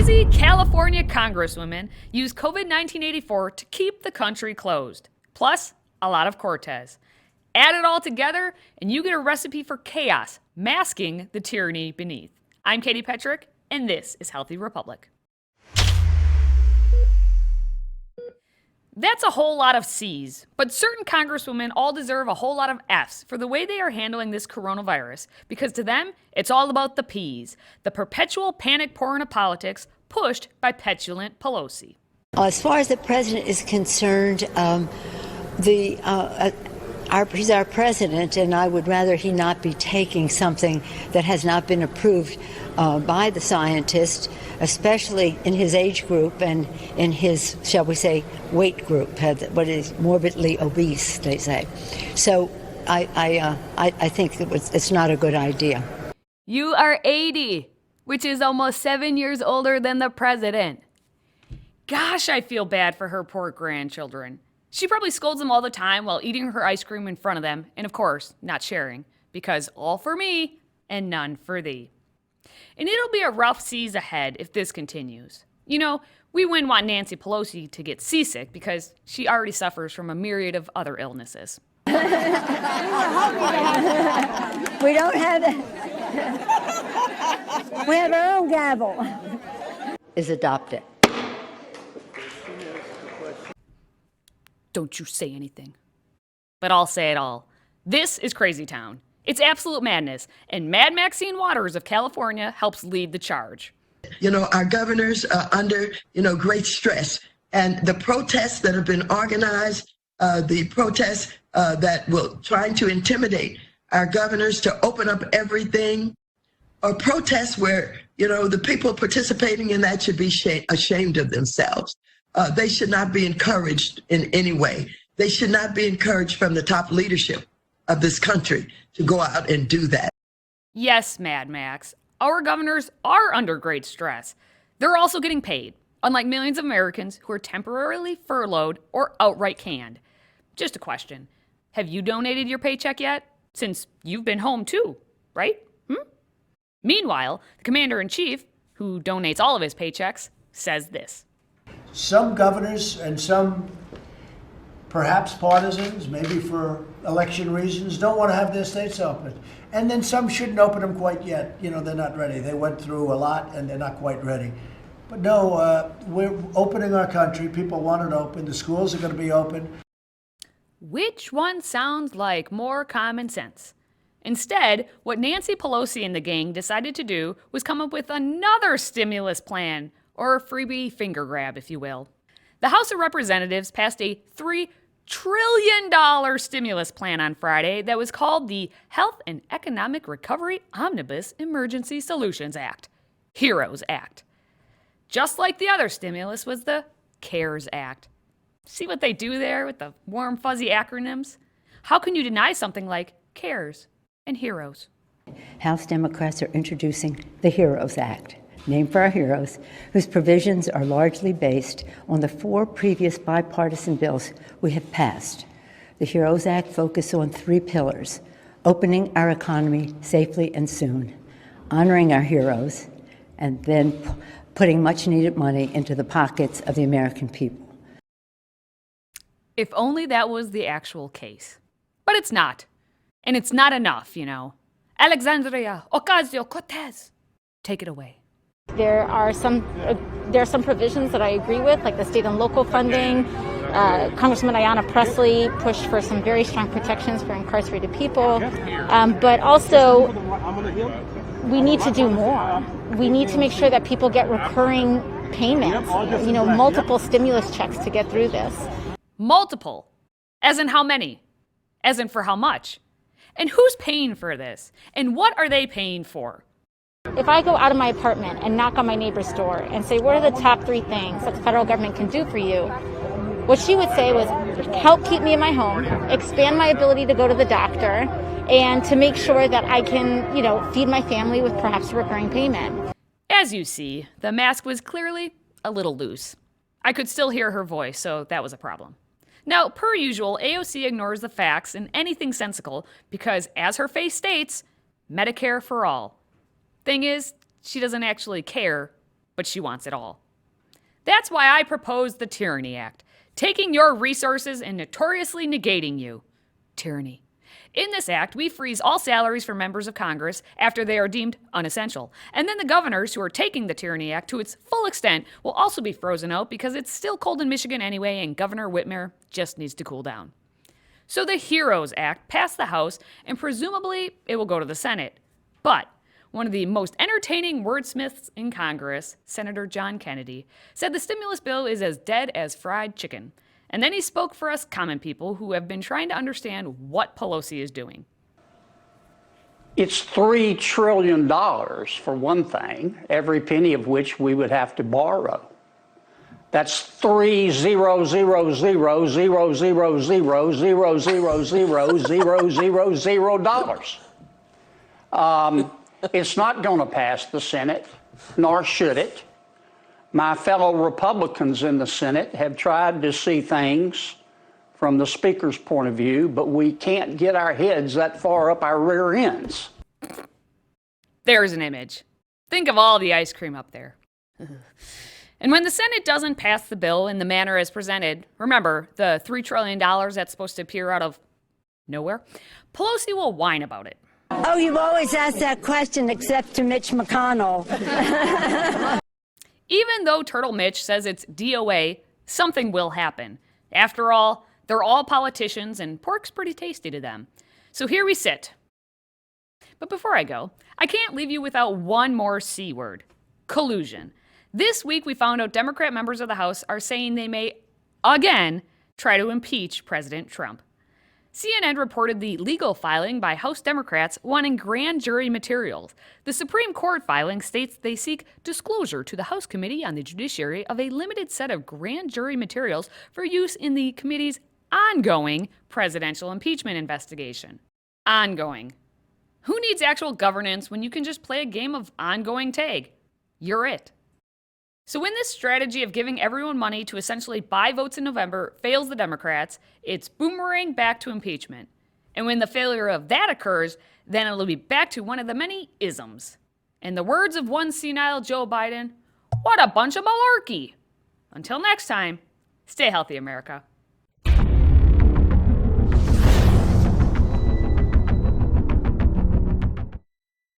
Crazy California congresswomen use COVID-1984 to keep the country closed. Plus, a lot of Cortez. Add it all together, and you get a recipe for chaos, masking the tyranny beneath. I'm Katie Petrick, and this is Healthy Republic. That's a whole lot of C's, but certain congresswomen all deserve a whole lot of F's for the way they are handling this coronavirus, because to them, it's all about the P's, the perpetual panic pouring of politics pushed by petulant Pelosi. As far as the president is concerned, he's our president, and I would rather he not be taking something that has not been approved by the scientists, especially in his age group and in his, shall we say, weight group, what is morbidly obese, they say. So I think it's not a good idea. You are 80, which is almost 7 years older than the president. Gosh, I feel bad for her poor grandchildren. She probably scolds them all the time while eating her ice cream in front of them, and of course, not sharing, because all for me and none for thee. And it'll be a rough seas ahead if this continues. You know, we wouldn't want Nancy Pelosi to get seasick because she already suffers from a myriad of other illnesses. We don't have it. We have our own gavel. Is adopted. Don't you say anything. But I'll say it all. This is Crazy Town. It's absolute madness, and Mad Maxine Waters of California helps lead the charge. You know, our governors are under, great stress. And the protests that have been organized, the protests that will trying to intimidate our governors to open up everything, or protests where, the people participating in that should be ashamed of themselves. They should not be encouraged in any way. They should not be encouraged from the top leadership of this country to go out and do that. Yes, Mad Max. Our governors are under great stress. They're also getting paid, unlike millions of Americans who are temporarily furloughed or outright canned. Just a question. Have you donated your paycheck yet? Since you've been home too, right? Meanwhile, the commander-in-chief, who donates all of his paychecks, says this. Some governors and some perhaps partisans, maybe for election reasons, don't want to have their states open. And then some shouldn't open them quite yet. They're not ready. They went through a lot and they're not quite ready. But no, we're opening our country. People want it open. The schools are going to be open. Which one sounds like more common sense? Instead, what Nancy Pelosi and the gang decided to do was come up with another stimulus plan, or a freebie finger grab, if you will. The House of Representatives passed a $3 trillion stimulus plan on Friday that was called the Health and Economic Recovery Omnibus Emergency Solutions Act, HEROES Act. Just like the other stimulus was the CARES Act. See what they do there with the warm, fuzzy acronyms? How can you deny something like CARES and HEROES? House Democrats are introducing the HEROES Act, named for our heroes, whose provisions are largely based on the 4 previous bipartisan bills we have passed. The HEROES Act focuses on 3 pillars: opening our economy safely and soon, honoring our heroes, and then putting much-needed money into the pockets of the American people. If only that was the actual case. But it's not. And it's not enough, Alexandria Ocasio-Cortez, take it away. There are some provisions that I agree with, like the state and local funding. Congresswoman Ayanna Pressley pushed for some very strong protections for incarcerated people. But also, we need to do more. We need to make sure that people get recurring payments, multiple stimulus checks to get through this. Multiple? As in how many? As in for how much? And who's paying for this? And what are they paying for? If I go out of my apartment and knock on my neighbor's door and say, what are the top 3 things that the federal government can do for you? What she would say was, help keep me in my home, expand my ability to go to the doctor, and to make sure that I can, feed my family with perhaps a recurring payment. As you see, the mask was clearly a little loose. I could still hear her voice, so that was a problem. Now, per usual, AOC ignores the facts and anything sensical because, as her face states, Medicare for all. Thing is, she doesn't actually care but she wants it all. That's why I proposed the Tyranny Act, taking your resources and notoriously negating you. Tyranny. In this act, we freeze all salaries for members of Congress after they are deemed unessential. And then the governors who are taking the Tyranny Act to its full extent will also be frozen out because it's still cold in Michigan anyway and Governor Whitmer just needs to cool down. So the HEROES Act passed the House and presumably it will go to the Senate. But one of the most entertaining wordsmiths in Congress, Senator John Kennedy, said the stimulus bill is as dead as fried chicken. And then he spoke for us common people who have been trying to understand what Pelosi is doing. It's $3 trillion for one thing, every penny of which we would have to borrow. That's $3,000,000,000,000,000,000,000. It's not going to pass the Senate, nor should it. My fellow Republicans in the Senate have tried to see things from the Speaker's point of view, but we can't get our heads that far up our rear ends. There's an image. Think of all the ice cream up there. And when the Senate doesn't pass the bill in the manner as presented, remember the $3 trillion that's supposed to appear out of nowhere, Pelosi will whine about it. Oh, you've always asked that question except to Mitch McConnell. Even though Turtle Mitch says it's DOA, something will happen. After all, they're all politicians and pork's pretty tasty to them. So here we sit. But before I go, I can't leave you without one more C word: collusion. This week we found out Democrat members of the House are saying they may, again, try to impeach President Trump. CNN reported the legal filing by House Democrats wanting grand jury materials. The Supreme Court filing states they seek disclosure to the House Committee on the Judiciary of a limited set of grand jury materials for use in the committee's ongoing presidential impeachment investigation. Ongoing. Who needs actual governance when you can just play a game of ongoing tag? You're it. So when this strategy of giving everyone money to essentially buy votes in November fails the Democrats, it's boomerang back to impeachment. And when the failure of that occurs, then it'll be back to one of the many isms. In the words of one senile Joe Biden, what a bunch of malarkey. Until next time, stay healthy, America.